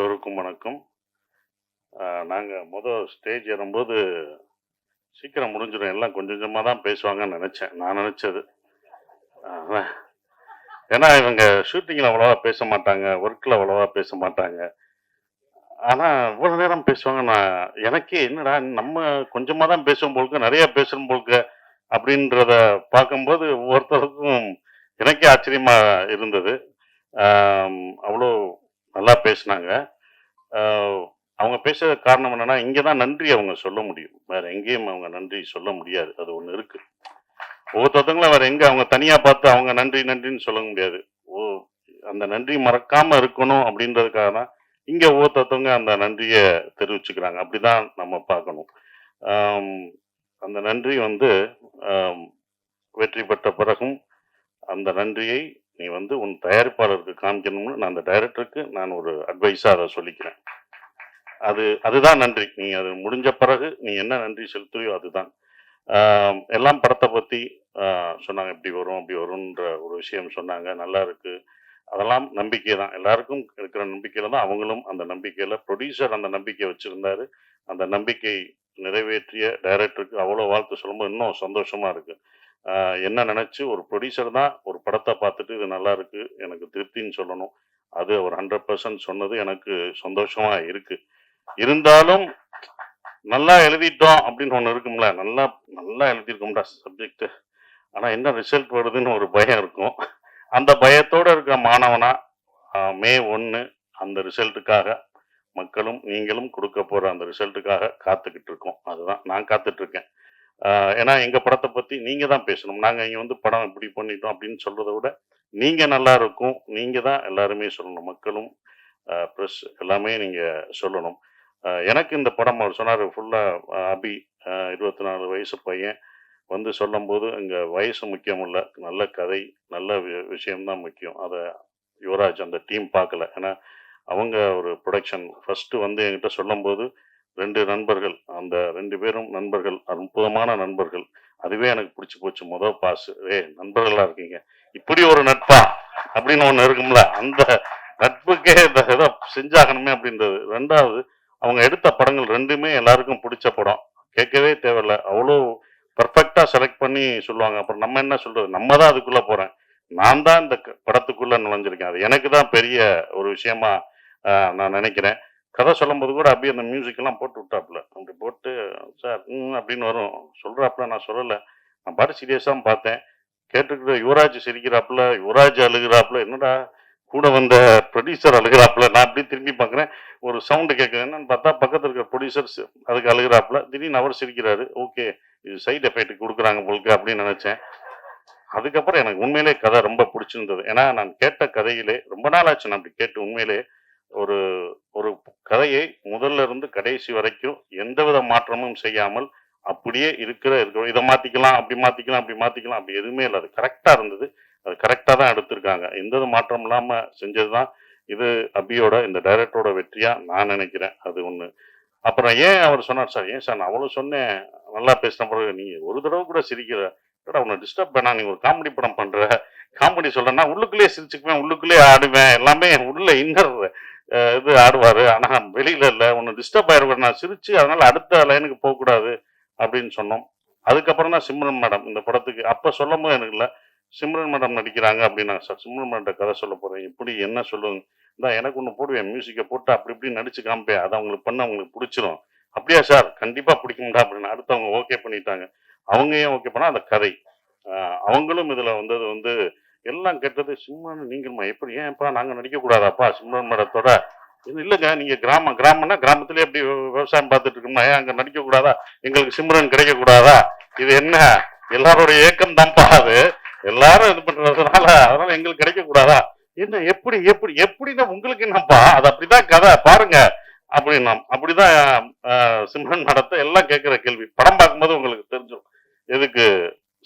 எல்லோருக்கும் வணக்கம். நாங்க ஸ்டேஜ் ஏறும்போது சீக்கிரம் முடிஞ்சிடும். எல்லாம் கொஞ்சம் கொஞ்சமா தான் பேசுவாங்கன்னு நெனச்சேன். நான் நெனச்சது. ஆனா ஏன்னா இவங்க ஷூட்டிங்ல அவ்வளவா பேச மாட்டாங்க. ஒர்க்ல அவ்வளவா பேச மாட்டாங்க. ஆனா இவ்வளவு நேரம் பேசுவாங்க. எனக்கே என்னடா நம்ம கொஞ்சமா தான் பேசுவோம் போலருக்கு, நெறைய பேசுறோம் போலருக்கு அப்படின்றத பார்க்கும்போது ஒவ்வொருத்தருக்கும் எனக்கே ஆச்சரியமா இருந்தது. அவ்வளோ நல்லா பேசுனாங்க. ஆ, அவங்க பேசுறதுக்கு காரணம் என்னன்னா, இங்க தான் நன்றி அவங்க சொல்ல முடியும். வேற எங்கேயும் அவங்க நன்றி சொல்ல முடியாது. அது ஒண்ணு இருக்கு. ஒவ்வொருத்தவங்களும் வேற எங்க அவங்க தனியா பார்த்து அவங்க நன்றி நன்றின்னு சொல்ல முடியாது. ஓ அந்த நன்றி மறக்காம இருக்கணும் அப்படின்றதுக்காக தான் இங்க ஒவ்வொருத்தவங்க அந்த நன்றிய தெரிவிச்சுக்கிறாங்க. அப்படிதான் நம்ம பார்க்கணும். ஆம், அந்த நன்றி வந்து ஆம், வெற்றி பெற்ற பிறகும் அந்த நன்றியை நீ வந்து உன் தயாரிப்பாளருக்கு காமிக்கணும்னு நான் அந்த டைரக்டருக்கு நான் ஒரு அட்வைஸா அதை சொல்லிக்கிறேன். அதுதான் நன்றி. நீ அது முடிஞ்ச பிறகு நீ என்ன நன்றி செலுத்துறியோ அதுதான். எல்லாம் படத்த பத்தி சொன்னாங்க. இப்படி வரும், அப்படி வரும்ன்ற ஒரு விஷயம் சொன்னாங்க. நல்லா இருக்கு. அதெல்லாம் நம்பிக்கை தான். எல்லாருக்கும் இருக்கிற நம்பிக்கையில தான் அவங்களும் அந்த நம்பிக்கையில புரொடியூசர் அந்த நம்பிக்கை வச்சிருந்தாரு. அந்த நம்பிக்கை நிறைவேற்றிய டைரக்டருக்கு அவ்வளோ வாழ்த்து சொல்லும்போது இன்னும் சந்தோஷமா இருக்கு. என்ன நினைச்சு ஒரு புரொடியூசர் தான் ஒரு படத்த பார்த்துட்டு இது நல்லா இருக்கு, எனக்கு திருப்தின்னு சொல்லணும். அது ஒரு 100% சொன்னது எனக்கு சந்தோஷமா இருக்கு. இருந்தாலும் நல்லா எழுதிட்டோம் அப்படின்னு ஒண்ணு இருக்கும்ல. நல்லா நல்லா எழுதியிருக்கோம்டா சப்ஜெக்ட். ஆனா என்ன ரிசல்ட் வருதுன்னு ஒரு பயம் இருக்கும். அந்த பயத்தோட இருக்க மாணவனா மே 1 அந்த ரிசல்ட்டுக்காக மக்களும் நீங்களும் கொடுக்க போற அந்த ரிசல்ட்டுக்காக காத்துக்கிட்டு இருக்கோம். அதுதான் நான் காத்துட்டு இருக்கேன். ஏன்னா எங்க படத்தை பத்தி நீங்க தான் பேசணும். நாங்க இங்க வந்து படம் இப்படி பண்ணிட்டோம் அப்படின்னு சொல்றதை விட நீங்க நல்லா இருக்கும். நீங்க தான் எல்லாருமே சொல்லணும். மக்களும் ப்ரெஸ் எல்லாமே நீங்க சொல்லணும். எனக்கு இந்த படம் அவர் சொன்னார் ஃபுல்லாக அபி 24 வயசு பையன் வந்து சொல்லும்போது இங்கே வயசு முக்கியம் இல்லை, நல்ல கதை நல்ல விஷயம்தான் முக்கியம். அதை யுவராஜ் அந்த டீம் பார்க்கல. ஏன்னா அவங்க ஒரு ப்ரொடக்ஷன் ஃபஸ்ட்டு வந்து என்கிட்ட சொல்லும்போது 2 நண்பர்கள், அந்த 2 பேரும் நண்பர்கள், அற்புதமான நண்பர்கள். அதுவே எனக்கு பிடிச்சி போச்சு. பாஸ் நண்பர்களாக இருக்கீங்க, இப்படி ஒரு நட்பா அப்படின்னு ஒன்று இருக்கும்ல, அந்த நட்புக்கே இந்த ஏதோ செஞ்சாகணுமே அப்படின்றது. 2வது அவங்க எடுத்த படங்கள் 2மே எல்லாருக்கும் பிடிச்ச படம். கேட்கவே தேவையில்ல, அவ்வளோ பர்ஃபெக்டா செலக்ட் பண்ணி சொல்லுவாங்க. அப்புறம் நம்ம என்ன சொல்றது, நம்ம தான் அதுக்குள்ள போறேன். நான் தான் இந்த படத்துக்குள்ள நுழைஞ்சிருக்கேன். அது எனக்கு தான் பெரிய ஒரு விஷயமா நான் நினைக்கிறேன். கதை சொல்லும்போது கூட அப்படியே அந்த மியூசிக் எல்லாம் போட்டு விட்டாப்புல. அப்படி போட்டு சார் அப்படின்னு வரும். சொல்றாப்புல, நான் சொல்லலை, நான் பாட்டு சீரியஸா பார்த்தேன். கேட்டுக்கிட்டு யுவராஜ் சிரிக்கிறாப்புல, யுவராஜ் அழுகிறாப்புல, என்னடா கூட வந்த ப்ரொடியூசர் அழுகிறாப்புல. நான் அப்படி திரும்பி பார்க்குறேன், ஒரு சவுண்டு கேட்குது. என்னன்னு பார்த்தா பக்கத்தில் இருக்கிற ப்ரொடியூசர் அதுக்கு அழுகிறாப்புல. திடீர்னு அவர் சிரிக்கிறாரு. ஓகே, இது சைட் எஃபெக்ட் கொடுக்குறாங்க போலுக்கு அப்படின்னு நினைச்சேன். அதுக்கப்புறம் எனக்கு உண்மையிலே கதை ரொம்ப பிடிச்சிருந்தது. ஏன்னா நான் கேட்ட கதையிலே ரொம்ப நாள் ஆச்சு நான் அப்படி கேட்டு. உண்மையிலே ஒரு ஒரு கதையை முதல்ல இருந்து கடைசி வரைக்கும் எந்தவித மாற்றமும் செய்யாமல் அப்படியே இருக்கிற இதை மாத்திக்கலாம், அப்படி மாத்திக்கலாம், அப்படி மாத்திக்கலாம், அப்படி எதுவுமே இல்லை. அது கரெக்டா இருந்தது. அது கரெக்டா தான் எடுத்திருக்காங்க. எந்த மாற்றம் இல்லாம செஞ்சதுதான் இது அபியோட இந்த டைரக்டரோட வெற்றியா நான் நினைக்கிறேன். அது ஒண்ணு. அப்புறம் ஏன் அவர் சொன்னார், சார் ஏன் சார் நான் அவ்வளவு சொன்னேன், நல்லா பேசின பிறகு நீ ஒரு தடவை கூட சிரிக்கிற, உன்னை டிஸ்டர்ப் பண்ணா, நீ ஒரு காமெடி படம் பண்ற, காமெடி சொல்றேன்னா உள்ளுக்குள்ளேயே சிரிச்சுக்குவேன், உள்ளுக்குள்ளேயே ஆடுவேன், எல்லாமே உள்ள இன்னர் இது ஆடுவாரு. ஆனா வெளியில இல்ல, உன்னை டிஸ்டர்ப் ஆயிருவேன், நான் சிரிச்சு அதனால அடுத்த லைனுக்கு போக கூடாது அப்படின்னு சொன்னோம். அதுக்கப்புறம் தான் சிம்ரன் மேடம் இந்த படத்துக்கு அப்ப சொல்லும் போது எனக்கு இல்ல, சிம்ரன் மேடம் நடிக்கிறாங்க அப்படின்னா, சார் சிம்ரன் மேடம் கதை சொல்ல போறேன், எப்படி என்ன சொல்லுங்க, தான் எனக்கு ஒன்று போடுவேன், மியூசிக்கை போட்டு அப்படி இப்படி நடிச்சு காமிப்பேன், அதை அவங்களுக்கு பண்ண அவங்களுக்கு பிடிச்சிரும். அப்படியா சார், கண்டிப்பா பிடிக்கும்டா அப்படின்னு அடுத்தவங்க ஓகே பண்ணிட்டாங்க. அவங்க ஏன் ஓகே பண்ணா, அந்த கதை அவங்களும் இதுல வந்தது வந்து எல்லாம் கேட்டது. சிம்ரன் நீங்களுமா, எப்படி ஏன்ப்பா நாங்க நடிக்க கூடாதாப்பா சிம்ரன் மேடத்தோட? இல்லைங்க, நீங்க கிராமம்னா கிராமத்திலே எப்படி விவசாயம் பார்த்துட்டு இருக்கோம்னா ஏன் அங்க நடிக்க கூடாதா, எங்களுக்கு சிம்ரன் கிடைக்க கூடாதா? இது என்ன எல்லாரோட ஏக்கம் தான்ப்பா அது, எல்லாரும் இது பண்றதுனால அதனால எங்களுக்கு கிடைக்க கூடாதா? என்ன எப்படி எப்படி எப்படின்னா உங்களுக்கு என்னப்பா, அது அப்படிதான் கதை பாருங்க அப்படின்னா. அப்படிதான் சிம்ரன் மேடத்தை எல்லாம் கேட்கிற கேள்வி. படம் பார்க்கும்போது உங்களுக்கு தெரிஞ்சிடும் எதுக்கு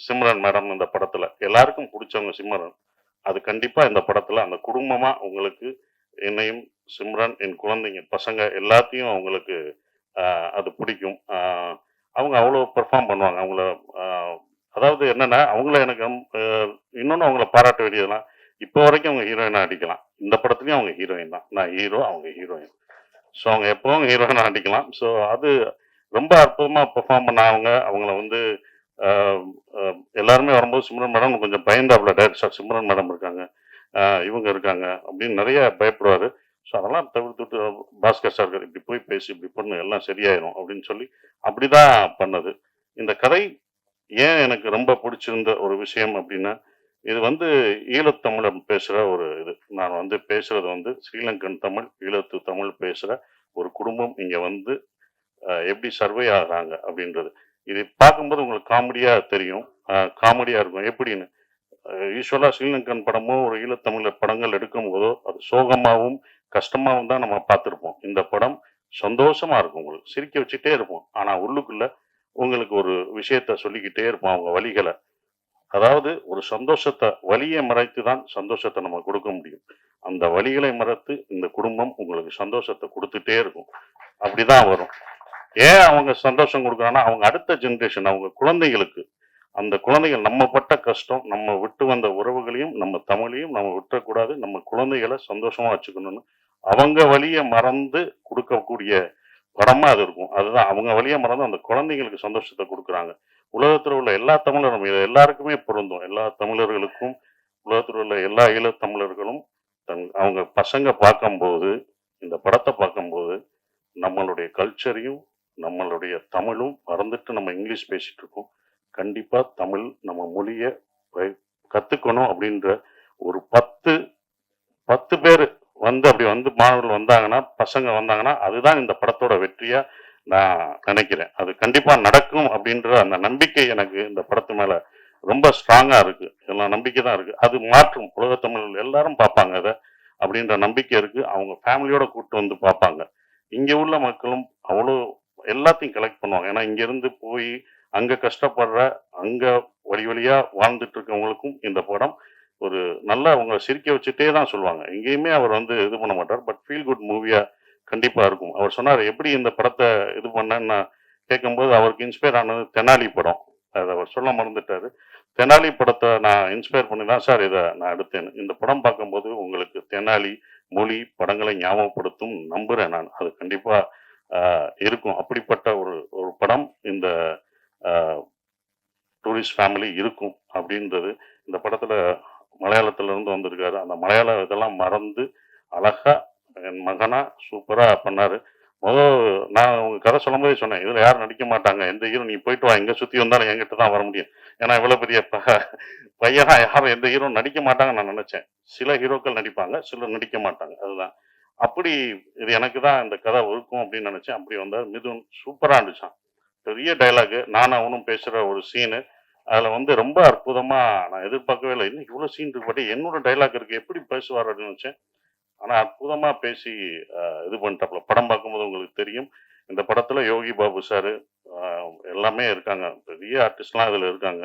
சிம்ரன் மேடம் இந்த படத்துல எல்லாருக்கும் பிடிச்சவங்க சிம்ரன். அது கண்டிப்பா இந்த படத்துல அந்த குடும்பமா உங்களுக்கு என்னையும் சிம்ரன் என் குழந்தைங்க பசங்க எல்லாத்தையும் அவங்களுக்கு அது பிடிக்கும். அவங்க அவ்வளோ பெர்ஃபார்ம் பண்ணுவாங்க. அவங்கள அதாவது என்னன்னா அவங்கள எனக்கு இன்னொன்று அவங்கள பாராட்ட வேண்டியதுலாம், இப்போ வரைக்கும் அவங்க ஹீரோயினா அடிக்கலாம். இந்த படத்துலயும் அவங்க ஹீரோயின் தான். நான் ஹீரோ, அவங்க ஹீரோயின். ஸோ அவங்க எப்பவும் ஹீரோயினா நடிக்கலாம். ஸோ அது ரொம்ப அற்புதமா பெர்ஃபார்ம் பண்ணாங்க. அவங்கள வந்து எல்லாருமே வரும்போது சிம்ரன் மேடம் கொஞ்சம் பயந்தாப்புல டைரக்டர் சிம்ரன் மேடம் இருக்காங்க, இவங்க இருக்காங்க அப்படின்னு நிறைய பயப்படுவாரு. ஸோ அதெல்லாம் தவிர்த்துட்டு பாஸ்கர் சார் இப்படி போய் பேசி இப்படி பண்ணு எல்லாம் சரியாயிரும் அப்படின்னு சொல்லி அப்படிதான் பண்ணது. இந்த கதை ஏன் எனக்கு ரொம்ப பிடிச்சிருந்த ஒரு விஷயம் அப்படின்னா, இது வந்து ஈழத்தமிழ பேசுற ஒரு இது. நான் வந்து பேசுறது வந்து ஸ்ரீலங்கன் தமிழ், ஈழத்து தமிழ் பேசுற ஒரு குடும்பம் இங்க வந்து எப்படி சர்வே ஆகுறாங்க அப்படின்றது. இது பார்க்கும்போது உங்களுக்கு காமெடியா தெரியும். காமெடியா இருக்கும். எப்படின்னு, யூசுவலா ஸ்ரீலங்கன் படமோ, ஒரு ஈழத்தமிழர் படங்கள் எடுக்கும்போதோ, அது சோகமாவும், கஷ்டமாவும் தான் நம்ம பார்த்திருப்போம். இந்த படம் சந்தோஷமா இருக்கும். உங்களுக்கு சிரிக்க வச்சுட்டே இருப்போம். ஆனா உள்ளுக்குள்ள உங்களுக்கு ஒரு விஷயத்த சொல்லிக்கிட்டே இருப்போம் அவங்க வலிகள. அதாவது ஒரு சந்தோஷத்த வலிய மறைத்து தான் சந்தோஷத்த நம்ம கொடுக்க முடியும். அந்த வலிகளை மறைத்து இந்த குடும்பம் உங்களுக்கு சந்தோஷத்த குடுத்துட்டே இருக்கும். அப்படிதான் வரும். ஏன் அவங்க சந்தோஷம் குடுக்குறாங்கன்னா, அவங்க அடுத்த ஜெனரேஷன் அவங்க குழந்தைகளுக்கு, அந்த குழந்தைகள் நம்ம பட்ட கஷ்டம், நம்ம விட்டு வந்த உறவுகளையும், நம்ம தமிழையும் நம்ம விட்டுறக்கூடாது. நம்ம குழந்தைகள சந்தோஷமா வச்சுக்கணும்னு, அவங்க வலிய மறந்து குடுக்கக்கூடிய படமா அது இருக்கும். அதுதான் அவங்க வலிய மறந்து அந்த குழந்தைகளுக்கு சந்தோஷத்த குடுக்குறாங்க. உலகத்துல உள்ள எல்லா தமிழரும் இது எல்லாருக்குமே பொருந்தும். எல்லா தமிழர்களுக்கும், உலகத்துல உள்ள எல்லா ஈழத் தமிழர்களும் அவங்க பசங்க பார்க்கும்போது, இந்த படத்த பார்க்கும்போது, நம்மளுடைய கல்ச்சரையும், நம்மளுடைய தமிழும் மறந்துட்டு நம்ம இங்கிலீஷ் பேசிட்டு இருக்கோம். கண்டிப்பா தமிழ் நம்ம மொழிய கத்துக்கணும் அப்படின்ற ஒரு 10 பேரு வந்து அப்படி வந்து மாணவர்கள் வந்தாங்கன்னா, பசங்க வந்தாங்கன்னா, அதுதான் இந்த படத்தோட வெற்றியா நான் நினைக்கிறேன். அது கண்டிப்பா நடக்கும் அப்படின்ற அந்த நம்பிக்கை எனக்கு இந்த படத்து மேல ரொம்ப ஸ்ட்ராங்கா இருக்கு. எல்லாம் நம்பிக்கை தான் இருக்கு. அது மாற்றும். உலகத் தமிழர்கள் எல்லாரும் பார்ப்பாங்க அத. அப்படின்ற நம்பிக்கை இருக்கு. அவங்க ஃபேமிலியோட கூட்டு வந்து பார்ப்பாங்க. இங்க உள்ள மக்களும் அவ்வளோ எல்லாத்தையும் கலெக்ட் பண்ணுவாங்க. ஏன்னா இங்க இருந்து போய் அங்க கஷ்டப்படுற, அங்க வழி வழியா வாழ்ந்துட்டு இருக்கவங்களுக்கும் இந்த படம் ஒரு நல்லா அவங்கள சிரிக்க வச்சுட்டே தான் சொல்லுவாங்க. எங்கேயுமே அவர் வந்து இது பண்ண மாட்டார். பட் ஃபீல் குட் மூவியா கண்டிப்பா இருக்கும். அவர் சொன்னாரு, எப்படி இந்த படத்த இது பண்ணேன்னு நான் கேட்கும்போது, அவருக்கு இன்ஸ்பயர் ஆனது தெனாலி படம். அத அவர் சொல்ல மறந்துட்டாரு. தெனாலி படத்த நான் இன்ஸ்பயர் பண்ணி தான் சார் இத நான் எடுத்தேன்னு. இந்த படம் பார்க்கும்போது உங்களுக்கு தெனாலி, மொழி, படங்களை ஞாபகப்படுத்தும் நம்புறேன் நான். அது கண்டிப்பா இருக்கும். அப்படிப்பட்ட ஒரு ஒரு படம் இந்த அ டூரிஸ்ட் ஃபேமிலி இருக்கும் அப்படின்றது இந்த படத்துல மலையாளத்துல இருந்து வந்திருக்காரு. அந்த மலையாள இதெல்லாம் மறந்து அழகா என் மகனா சூப்பரா பண்ணாரு. மொத நான் உங்க கதை சொல்லும்போதே சொன்னேன். இதுல யாரும் நடிக்க மாட்டாங்க. எந்த ஹீரோ நீ போயிட்டு வா. எங்க சுத்தி வந்தாலும் என்கிட்ட தான் வர முடியும். ஏன்னா இவ்வளவு பெரிய பையனா யாரும் எந்த ஹீரோ நடிக்க மாட்டாங்கன்னு நான் நினைச்சேன். சில ஹீரோக்கள் நடிப்பாங்க, சிலர் நடிக்க மாட்டாங்க. அதுதான். அப்படி இது எனக்கு தான் இந்த கதை இருக்கும் அப்படின்னு நினைச்சேன். அப்படி வந்தார். மிதுன் சூப்பரா இருந்துச்சான். பெரிய டயலாக் நானும் அவனும் பேசுற ஒரு சீனு. அதுல வந்து ரொம்ப அற்புதமா நான் எதிர்பார்க்கவே இல்லை. இன்னைக்கு இவ்வளவு சீன் இருக்கு பாட்டி என்னோட டைலாக் இருக்கு எப்படி பேசுவார் அப்படின்னு நினைச்சேன். ஆனா அற்புதமா பேசி இது பண்ணிட்டாப்ல. படம் பார்க்கும்போது உங்களுக்கு தெரியும். இந்த படத்துல யோகி பாபு சார் எல்லாமே இருக்காங்க. பெரிய ஆர்டிஸ்ட்லாம் இதுல இருக்காங்க.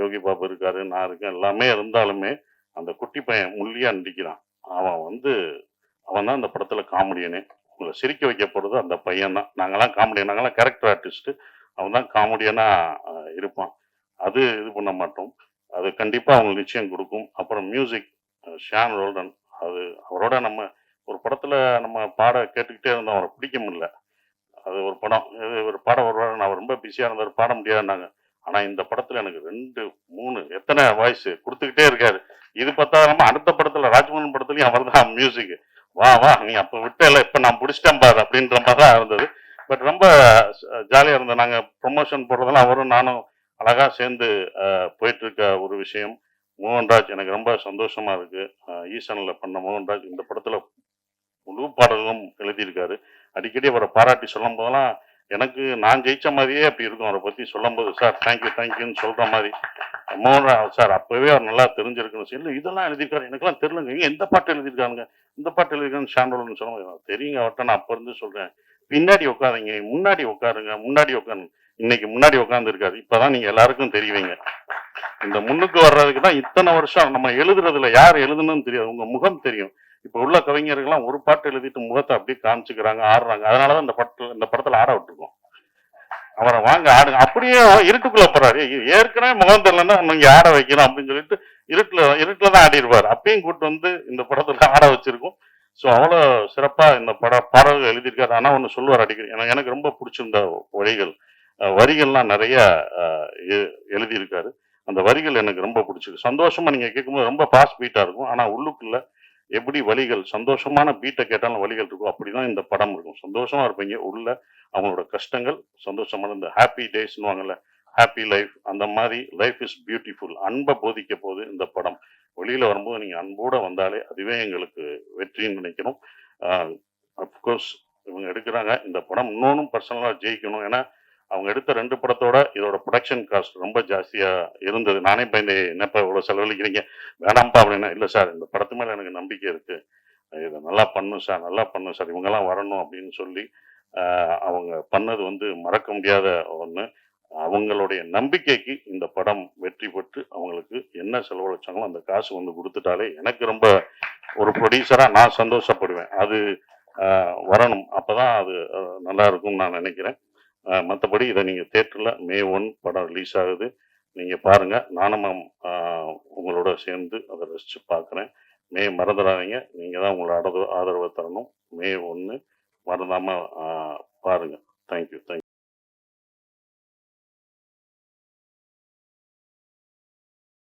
யோகி பாபு இருக்காரு, நான் இருக்கேன். எல்லாமே இருந்தாலுமே அந்த குட்டி பையன் முள்ளியா நடிக்கிறான். அவன் வந்து அவன் தான் இந்த படத்துல காமெடியனே. உங்களை சிரிக்க வைக்க போறது அந்த பையன் தான். நாங்கெல்லாம் காமெடியன், நாங்கெல்லாம் கேரக்டர் ஆர்டிஸ்ட். அவன் தான் காமெடியனா இருப்பான். அது இது பண்ண மாட்டோம். அது கண்டிப்பா அவங்களுக்கு நிச்சயம் கொடுக்கும். அப்புறம் மியூசிக் ஷான் ரோல்டன். அது அவரோட நம்ம ஒரு படத்துல நம்ம பாட கேட்டுக்கிட்டே இருந்தோம். அவரை பிடிக்க முடியல. அது ஒரு படம். ஒரு பாட வருவாரு. நான் ரொம்ப பிஸியா இருந்தாரு. பாட முடியாதுன்னாங்க. ஆனா இந்த படத்துல எனக்கு 2, 3 எத்தனை வாய்ஸ் குடுத்துக்கிட்டே இருக்காரு. இது பத்தாம அடுத்த படத்துல ராஜ்மோகன் படத்துலயும் அவர் தான் மியூசிக். வா வா நீ அப்ப விட்டல இப்ப நான் பிடிச்சிட்டேன் பாரு அப்படின்ற மாதிரி தான் இருந்தது. பட் ரொம்ப ஜாலியா இருந்தது. நாங்க ப்ரொமோஷன் போடுறதெல்லாம் அவரும் நானும் அழகா சேர்ந்து போயிட்டு இருக்க ஒரு விஷயம். மோகன்ராஜ் எனக்கு ரொம்ப சந்தோஷமா இருக்கு. ஈசன்ல பண்ண மோகன்ராஜ் இந்த படத்துல முழு பாடல்களும் எழுதியிருக்காரு. அடிக்கடி அவரை பாராட்டி சொல்லும் போதெல்லாம் எனக்கு நான் ஜெயிச்ச மாதிரியே அப்படி இருக்கும். அவரை பத்தி சொல்லும்போது சார் தேங்க்யூ தேங்க்யூன்னு சொல்ற மாதிரி. மோகன் சார் அப்பவே அவர் நல்லா தெரிஞ்சிருக்கணும். இல்லை இதெல்லாம் எழுதியிருக்காரு எனக்கெல்லாம் தெரியலங்க. எந்த பாட்டு எழுதியிருக்காங்க இந்த பாட்டு எழுதியிருக்கான்னு ஷாண்டோல்னு சொல்லுவாங்க. தெரியுங்க அவர்கிட்ட நான் அப்ப இருந்து சொல்றேன். பின்னாடி உட்காருங்க, முன்னாடி உட்காருங்க, முன்னாடி உட்காருங்க. இன்னைக்கு முன்னாடி உட்கார்ந்து இருக்காரு. இப்பதான் நீங்க எல்லாருக்கும் தெரியுவீங்க. இந்த முன்னுக்கு வர்றதுக்கு தான் இத்தனை வருஷம் நம்ம எழுதுறதுல யார் எழுதுன்னு தெரியாது. உங்க முகம் தெரியும். இப்ப உள்ள கவிஞர்கள்லாம் ஒரு பாட்டு எழுதிட்டு முகத்தை அப்படியே காமிச்சுக்கிறாங்க, ஆடுறாங்க. அதனாலதான் இந்த படத்துல ஆட விட்டுருக்கோம். அவரை வாங்க ஆடுங்க. அப்படியே இருட்டுக்குள்ள போறாரு. ஏற்கனவே முகம் தெரியலன்னா நீங்க ஆட வைக்கணும் அப்படின்னு சொல்லிட்டு இருட்டுலதான் ஆடிருப்பாரு. அப்பயும் கூட்டு வந்து இந்த படத்துல ஆட வச்சிருக்கோம். ஸோ அவ்வளோ சிறப்பாக இந்த பாடல்கள் எழுதியிருக்காரு. ஆனால் ஒன்று சொல்லுவார் அடிக்கடி, எனக்கு ரொம்ப பிடிச்சிருந்த வரிகள், வரிகள்லாம் நிறைய எழுதியிருக்காரு. அந்த வரிகள் எனக்கு ரொம்ப பிடிச்சிருக்கு. சந்தோஷமா நீங்க கேட்கும்போது ரொம்ப பாஸ்ட் பீட்டா இருக்கும். ஆனா உள்ளுக்குள்ள எப்படி வலிகள், சந்தோஷமான பீட்ட கேட்டாலும் வலிகள் இருக்கும். அப்படிதான் இந்த படம் இருக்கும். சந்தோஷமா இருப்பீங்க. உள்ள அவங்களோட கஷ்டங்கள், சந்தோஷமான இந்த ஹாப்பி டேஸ்ன்னுவாங்கல்ல, ஹாப்பி லைஃப் அந்த மாரி லைஃப் இஸ் பியூட்டிஃபுல். அன்ப போதிக்க போது இந்த படம். வெளியில வரும்போது நீங்க அன்போட வந்தாலே அதுவே எங்களுக்கு வெற்றின்னு நினைக்கிறோம். அ அஃப்கோர்ஸ் இவங்க எடுக்குறாங்க. இந்த படம் இன்னொன்னும் பர்சனலா ஜெயிக்கணும். ஏன்னா, அவங்க எடுத்த 2 படத்தோட இதோட புரொடக்ஷன் காஸ்ட் ரொம்ப ஜாஸ்தியா இருந்தது. நானே பயந்தேன், "என்னப்பா இவ்வளோ செலவழிக்கிறீங்க? வேணாம்ப்பா" அப்படின்னேன். "இல்ல சார், இந்த படத்து மேல எனக்கு நம்பிக்கை இருக்கு. இத நல்லா பண்ணும் சார், நல்லா பண்ணும் சார். இவங்கலாம் வரணும்." அப்படின்னு சொல்லி, அ அவங்க பண்ணது வந்து மறக்க முடியாத ஒண்ணு. அவங்களுடைய நம்பிக்கைக்கு இந்த படம் வெற்றி பெற்று, அவங்களுக்கு என்ன செலவழிச்சாங்களோ அந்த காசு வந்து குடுத்துட்டாலே, எனக்கு ரொம்ப ஒரு புரொடியூசரா நான் சந்தோஷப்படுவேன். அது வரணும். அப்பதான் அது நல்லா இருக்கும்னு நான் நினைக்கிறேன். மத்தபடி இத நீங்க தியேட்டர்ல மே 1 படம் ரிலீஸ் ஆகுது. நீங்க பாருங்க. நானும் உங்களோட சேர்ந்து அத ரசிச்சு பார்க்குறேன். மே மறந்துடாதீங்க. நீங்க தான் உங்களோட ஆதரவ தரணும். மே 1 மறந்தாம பாருங்க. Thank you.